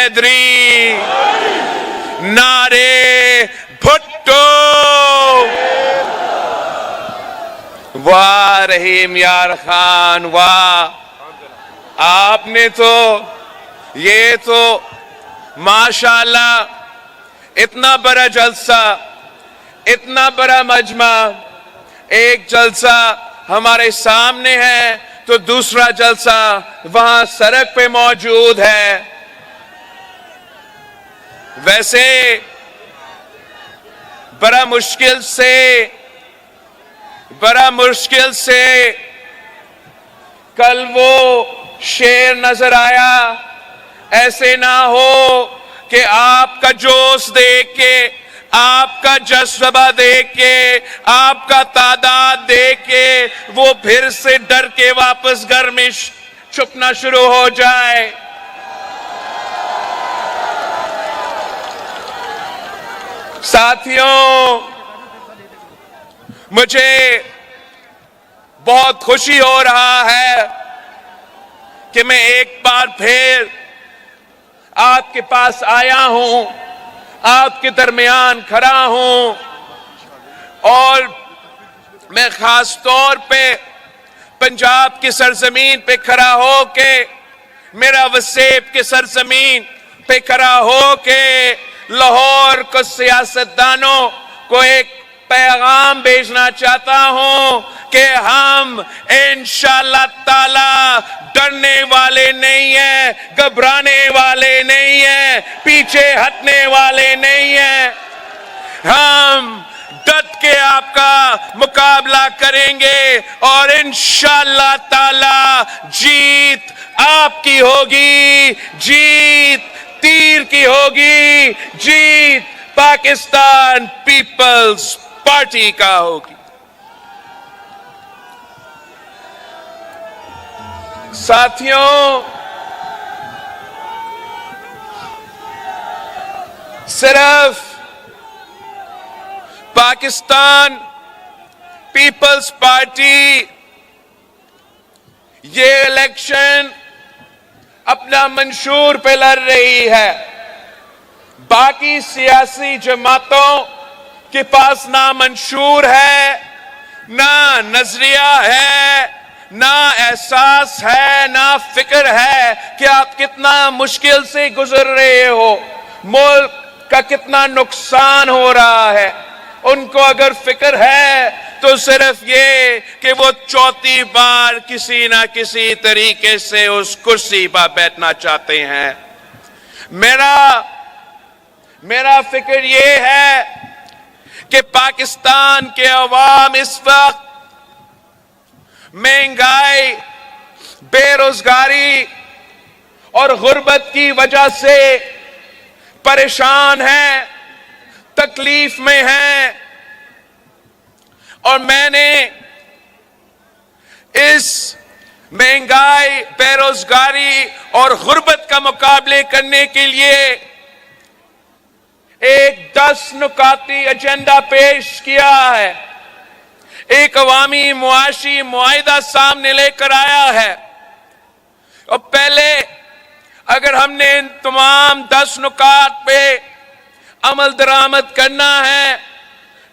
हैदरी, नारे भुट्टो, वाह रहीम यार खान वाह। आपने तो ये तो माशाअल्लाह इतना बड़ा जलसा, इतना बड़ा मजमा, एक जलसा हमारे सामने है तो दूसरा जलसा वहां सड़क पे मौजूद है। वैसे बड़ा मुश्किल से कल वो शेर नजर आया। ऐसे ना हो कि आपका जोश देख के, आपका जज्बा देख के, आपका तादाद देख के वो फिर से डर के वापस घर में छुपना शुरू हो जाए। साथियों, मुझे बहुत खुशी हो रहा है कि मैं एक बार फिर आपके पास आया हूं, आपके दरमियान खड़ा हूं, और मैं खास तौर पे पंजाब की सरजमीन पे खड़ा हो के, मेरा वसेब के सरजमीन पे खड़ा हो के लाहौर को सियासतदानों को एक पैगाम भेजना चाहता हूं कि हम इंशाअल्लाह ताला डरने वाले नहीं है, घबराने वाले नहीं है, पीछे हटने वाले नहीं है। हम डट के आपका मुकाबला करेंगे और इंशाअल्लाह ताला जीत आपकी होगी, जीत तीर की होगी, जीत पाकिस्तान पीपल्स पार्टी का होगी। साथियों, सिर्फ पाकिस्तान पीपल्स पार्टी ये इलेक्शन अपना मंशूर पे लड़ रही है। बाकी सियासी जमातों के पास ना मंशूर है, ना नजरिया है, ना एहसास है, ना फिक्र है कि आप कितना मुश्किल से गुजर रहे हो, मुल्क का कितना नुकसान हो रहा है। उनको अगर फिक्र है तो सिर्फ ये कि वो चौथी बार किसी ना किसी तरीके से उस कुर्सी पर बैठना चाहते हैं। मेरा फिक्र ये है कि पाकिस्तान के अवाम इस वक्त महंगाई, बेरोजगारी और गुर्बत की वजह से परेशान हैं, तकलीफ में हैं, और मैंने इस महंगाई, बेरोजगारी और गुर्बत का मुकाबले करने के लिए एक 10 नुकाती एजेंडा पेश किया है, एक अवामी मुआशी मुआहिदा सामने लेकर आया है। और पहले अगर हमने इन तमाम 10 नुकात पे अमल दरामद करना है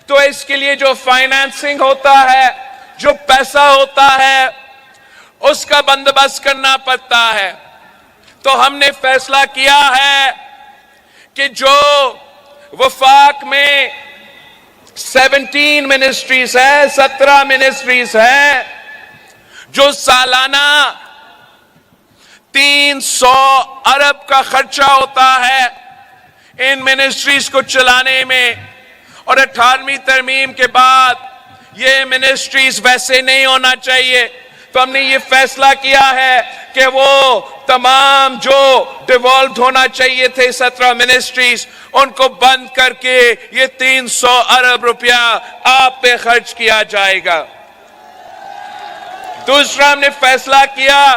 तो इसके लिए जो फाइनेंसिंग होता है, जो पैसा होता है, उसका बंदोबस्त करना पड़ता है। तो हमने फैसला किया है कि जो वफाक में 17 मिनिस्ट्रीज है, 17 मिनिस्ट्रीज है, जो सालाना 300 अरब का खर्चा होता है इन मिनिस्ट्रीज को चलाने में, और 18वीं तरमीम के बाद ये मिनिस्ट्रीज वैसे नहीं होना चाहिए। तो हमने ये फैसला किया है कि वो तमाम जो डिवॉल्व होना चाहिए थे 17 मिनिस्ट्रीज, उनको बंद करके ये 300 अरब रुपया आप पे खर्च किया जाएगा। दूसरा, हमने फैसला किया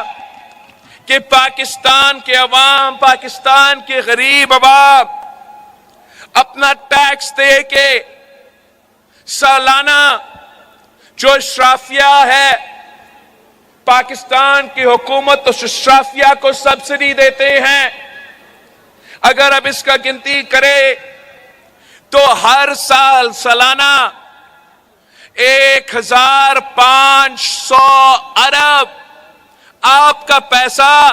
कि पाकिस्तान के अवाम, पाकिस्तान के गरीब अवाम अपना टैक्स दे के सालाना जो इशराफिया है, पाकिस्तान की हुकूमत उस इशराफिया को सब्सिडी देते हैं, अगर अब इसका गिनती करें तो हर साल सालाना 1500 अरब आपका पैसा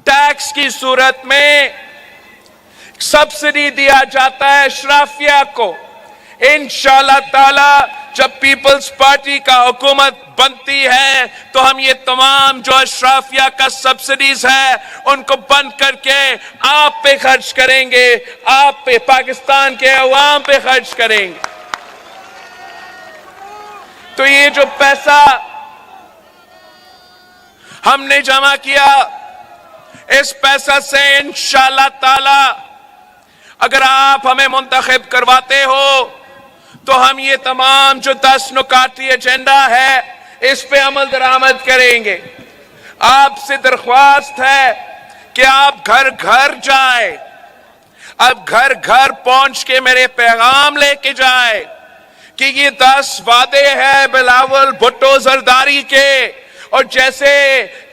टैक्स की सूरत में सब्सिडी दिया जाता है अशराफिया को। इंशाअल्लाह ताला जब पीपल्स पार्टी का हुकूमत बनती है तो हम ये तमाम जो अशराफिया का सब्सिडीज है उनको बंद करके आप पे खर्च करेंगे, आप पे, पाकिस्तान के अवाम पे खर्च करेंगे। तो ये जो पैसा हमने जमा किया, इस पैसा से इंशाअल्लाह ताला अगर आप हमें मुंतखब करवाते हो तो हम ये तमाम जो 10 नुकाती एजेंडा है इस पे अमल दरामद करेंगे। आपसे दरख्वास्त है कि आप घर घर जाए, अब घर घर पहुंच के मेरे पैगाम लेके जाए कि ये 10 वादे हैं बिलावल भुट्टो जरदारी के। और जैसे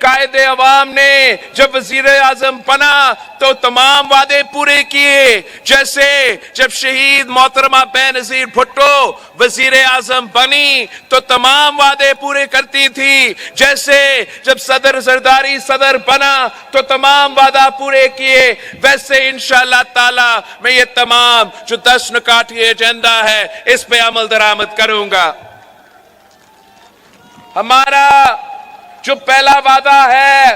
कायदे अवाम ने जब वजीर आजम बना तो तमाम वादे पूरे किए, जैसे जब शहीद मोहतरमा बेनजीर भुट्टो वजीर आजम बनी तो तमाम वादे पूरे करती थी, जैसे जब सदर जरदारी सदर बना तो तमाम वादा पूरे किए, वैसे इंशाअल्लाह ताला मैं ये तमाम जो 10 नुकाती एजेंडा है इस पे अमल दरामद करूंगा। हमारा जो पहला वादा है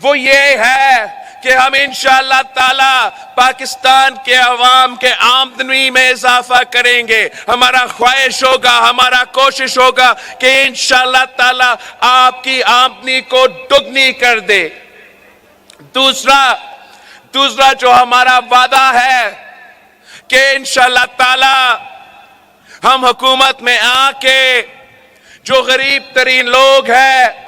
वो ये है कि हम इंशाअल्लाह ताला पाकिस्तान के अवाम के आमदनी में इजाफा करेंगे। हमारा ख्वाहिश होगा, हमारा कोशिश होगा कि इंशाअल्लाह ताला आपकी आमदनी को दुगनी कर दे। दूसरा जो हमारा वादा है कि इंशाअल्लाह ताला हम हुकूमत में आके जो गरीब तरीन लोग हैं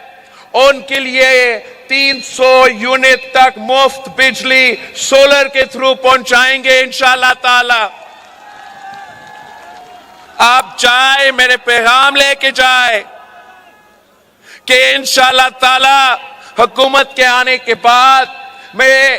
उनके लिए 300 यूनिट तक मुफ्त बिजली सोलर के थ्रू पहुंचाएंगे इंशाअल्लाह ताला। आप जाए, मेरे पैगाम लेके जाए कि इंशाअल्लाह ताला हुकूमत के आने के बाद मैं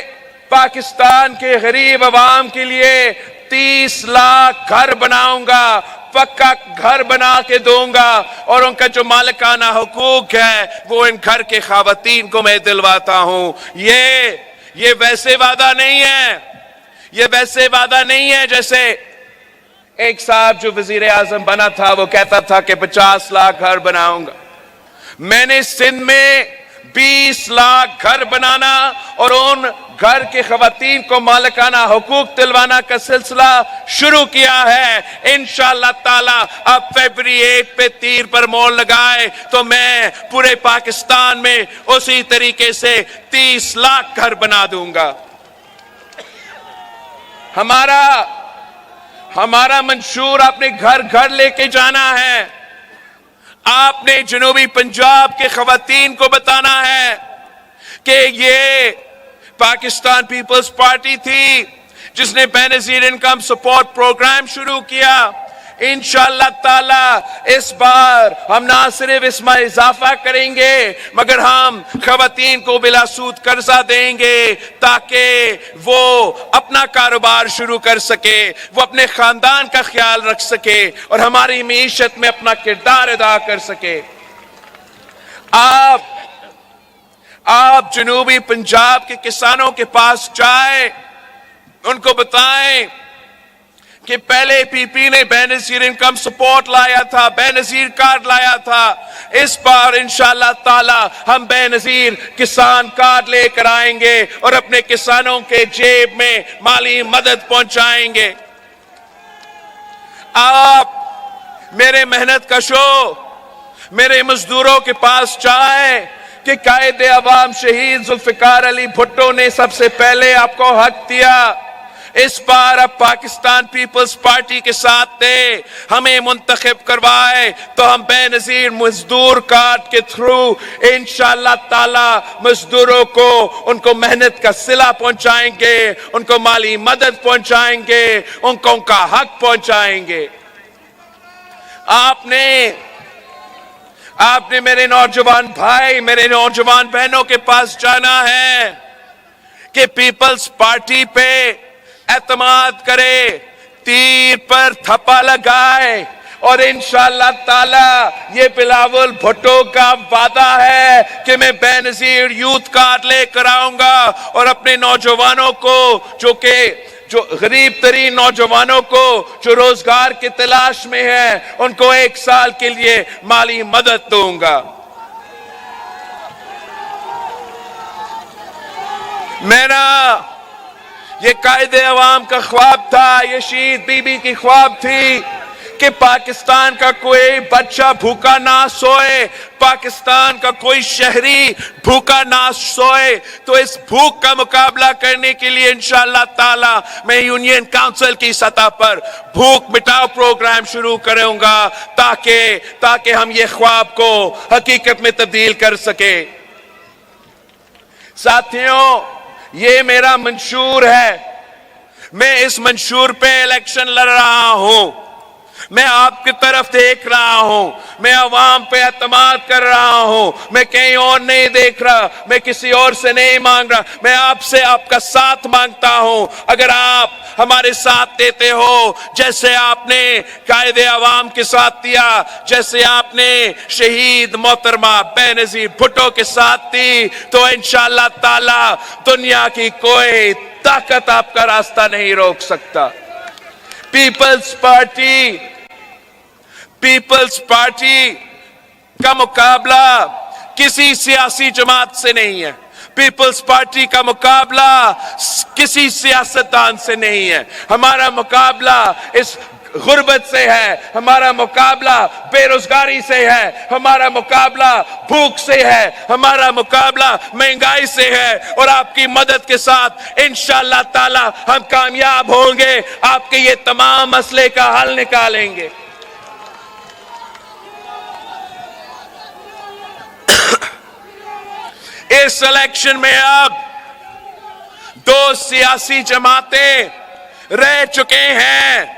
पाकिस्तान के गरीब अवाम के लिए 30 लाख घर बनाऊंगा, पक्का घर बना के दूंगा और उनका जो मालिकाना हुकूक है वो इन घर के खवातीन को मैं दिलवाता हूं। ये वैसे वादा नहीं है, ये वैसे वादा नहीं है जैसे एक साहब जो वजीर आजम बना था वो कहता था कि 50 लाख घर बनाऊंगा। मैंने सिंध में 20 लाख घर बनाना और उन घर के खवातीन को मालिकाना हुकूक दिलवाना का सिलसिला शुरू किया है। इंशाअल्लाह ताला अब फरवरी 1 पे तीर पर मोहर लगाए तो मैं पूरे पाकिस्तान में उसी तरीके से 30 लाख घर बना दूंगा। हमारा मंशूर अपने घर घर लेके जाना है। आपने जनूबी पंजाब के खवातीन को बताना है कि ये पाकिस्तान पीपल्स पार्टी थी जिसने बेनजीर इनकम सपोर्ट प्रोग्राम शुरू किया। इंशाअल्लाह ताला इस बार हम ना सिर्फ इसमें इजाफा करेंगे मगर हम खवातीन को बिला सूद कर्जा देंगे ताकि वो अपना कारोबार शुरू कर सके, वो अपने खानदान का ख्याल रख सके और हमारी मीशत में अपना किरदार अदा कर सके। आप जनूबी पंजाब के किसानों के पास जाए, उनको बताएं कि पहले पीपी ने बेनजीर इनकम सपोर्ट लाया था, बेनजीर कार्ड लाया था। इस बार इंशाअल्लाह ताला हम बेनजीर किसान कार्ड लेकर आएंगे और अपने किसानों के जेब में माली मदद पहुंचाएंगे। आप मेरे मेहनत कशो, मेरे मजदूरों के पास जाए कि कायदे अवाम शहीद जुल्फिकार अली भुट्टो ने सबसे पहले आपको हक दिया। इस बार अब पाकिस्तान पीपल्स पार्टी के साथ थे, हमें मुंतखब करवाए तो हम बेनजीर मजदूर कार्ड के थ्रू इंशाअल्लाह ताला मजदूरों को उनको मेहनत का सिला पहुंचाएंगे, उनको माली मदद पहुंचाएंगे, उनको उनका हक पहुंचाएंगे। आपने मेरे नौजवान भाई, मेरे नौजवान बहनों के पास जाना है कि पीपल्स पार्टी पे एतमाद करे, तीर पर थप्पा लगाए और इंशाअल्लाह ताला ये बिलावल भुट्टो का वादा है कि मैं बेनजीर यूथ कार्ड लेकर आऊंगा और अपने नौजवानों को जो गरीब तरीन नौजवानों को जो रोजगार की तलाश में है उनको 1 साल के लिए माली मदद दूंगा। मेरा ये कायदे अवाम का ख्वाब था, ये शहीद बीबी की ख्वाब थी कि पाकिस्तान का कोई बच्चा भूखा ना सोए, पाकिस्तान का कोई शहरी भूखा ना सोए। तो इस भूख का मुकाबला करने के लिए इंशाअल्लाह ताला मैं यूनियन काउंसिल की सतह पर भूख मिटाओ प्रोग्राम शुरू करूंगा ताकि हम ये ख्वाब को हकीकत में तब्दील कर सके। साथियों, ये मेरा मंशूर है, मैं इस मंशूर पे इलेक्शन लड़ रहा हूं, मैं आपकी तरफ देख रहा हूं, मैं अवाम पे एतमाद कर रहा हूं, मैं कहीं और नहीं देख रहा, मैं किसी और से नहीं मांग रहा, मैं आपसे आपका साथ मांगता हूं। अगर आप हमारे साथ देते हो, जैसे आपने कायदे अवाम के साथ दिया, जैसे आपने शहीद मोहतरमा बेनजीर भुट्टो के साथ दी, तो इंशाअल्लाह ताला दुनिया की कोई ताकत आपका रास्ता नहीं रोक सकता। पीपल्स पार्टी का मुकाबला किसी सियासी जमात से नहीं है, पीपल्स पार्टी का मुकाबला किसी सियासतदान से नहीं है। हमारा मुकाबला इस गुर्बत से है, हमारा मुकाबला बेरोजगारी से है, हमारा मुकाबला भूख से है, हमारा मुकाबला महंगाई से है और आपकी मदद के साथ इंशाअल्लाह ताला हम कामयाब होंगे, आपके ये तमाम मसले का हल निकालेंगे। इस इलेक्शन में अब 2 सियासी जमातें रह चुके हैं,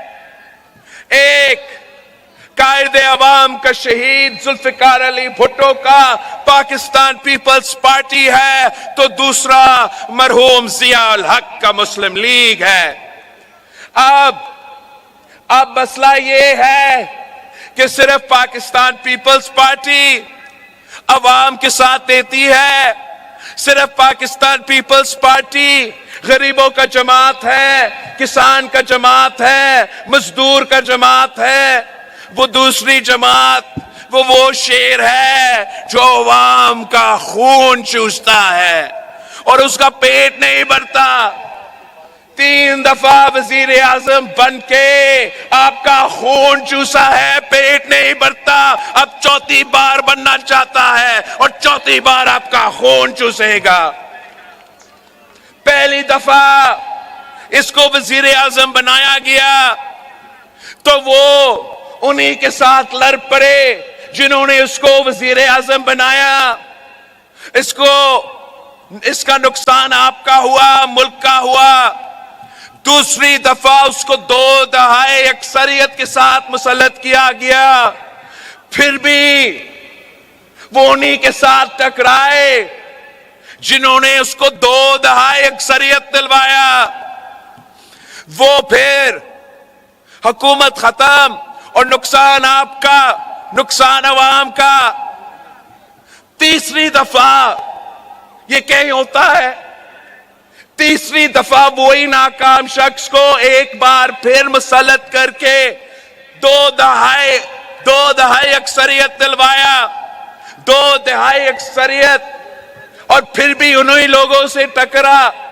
एक कायदे अवाम का शहीद जुल्फिकार अली भुट्टो का पाकिस्तान पीपल्स पार्टी है, तो दूसरा मरहूम जिया उल हक का मुस्लिम लीग है। अब मसला ये है कि सिर्फ पाकिस्तान पीपल्स पार्टी अवाम के साथ देती है, सिर्फ पाकिस्तान पीपल्स पार्टी गरीबों का जमात है, किसान का जमात है, मजदूर का जमात है। वो दूसरी जमात वो शेर है जो अवाम का खून चूसता है और उसका पेट नहीं भरता। 3 दफा वजीर आजम बन के आपका खून चूसा है, पेट नहीं भरता, अब 4थी बार बनना चाहता है और 4थी बार आपका खून चूसेगा। पहली दफा इसको वजीर आजम बनाया गया तो वो उन्हीं के साथ लड़ पड़े जिन्होंने उसको वजीर आजम बनाया। इसका नुकसान आपका हुआ, मुल्क का हुआ। दूसरी दफा उसको 2 दहाई अक्सरियत के साथ मुसल्लत किया गया, फिर भी वो उन्हीं के साथ टकराए जिन्होंने उसको 2 दहाई अक्सरियत दिलवाया। वो फिर हुकूमत खत्म और नुकसान आपका, नुकसान अवाम का। तीसरी दफा ये कहीं होता है, तीसरी दफा वही नाकाम शख्स को एक बार फिर मुसल्लत करके 2 दहाई अक्सरियत दिलवाया, 2 दहाई अक्सरियत, और फिर भी उन्हीं लोगों से टकरा